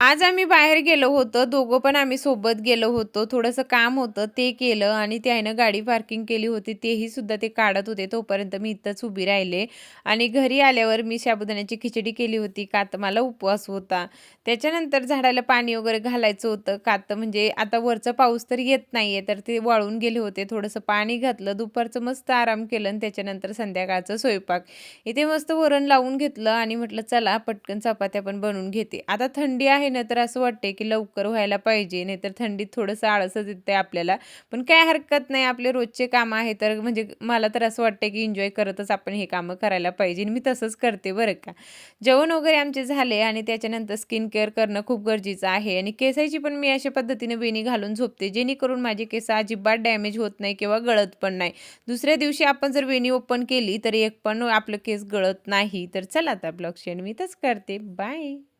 आज आम्ही बाहेर गेलो होतो. दोघं पण आम्ही सोबत गेलो होतो. थोडंसं काम होतं ते केलं आणि ते आहे ना गाडी पार्किंग केली होती तेही सुद्धा ते काढत होते. तोपर्यंत मी इथंच उभी राहिले आणि घरी आल्यावर मी साबुदाण्याची खिचडी केली होती का तर मला उपवास होता. त्याच्यानंतर झाडाला पाणी वगैरे घालायचं होतं का तर म्हणजे आता वरचा पाऊस तर येत नाहीये तर ते वाळून गेले होते. थोडंसं पाणी घातलं, दुपारचं मस्त आराम केलं आणि त्याच्यानंतर संध्याकाळचा स्वयंपाक. इथे मस्त वरण लावून घेतलं आणि म्हटलं चला पटकन चपात्या पण बनवून घेते. आता थंडी आहे ना, तर असं वाटतंय की लवकर व्हायला पाहिजे, नाहीतर थंडीत थोडंसं आळसच येतंय आपल्याला. पण काय हरकत नाही, आपले रोजचे कामं आहे, तर म्हणजे मला तर असं वाटतंय की एन्जॉय करतच आपण हे कामं करायला पाहिजे आणि मी तसंच करते बरं का. जेवण वगैरे आमचे झाले आणि त्याच्यानंतर स्किन केअर करणं खूप गरजेचं आहे आणि केसाची पण मी अशा पद्धतीने वेणी घालून झोपते, जेणेकरून माझी केस अजिबात डॅमेज होत नाही किंवा गळत पण नाही. दुसऱ्या दिवशी आपण जर वेणी ओपन केली, तर एक पण आपलं केस गळत नाही. तर चला आता ब्लॉग शेअर मी इथंच करते. बाय.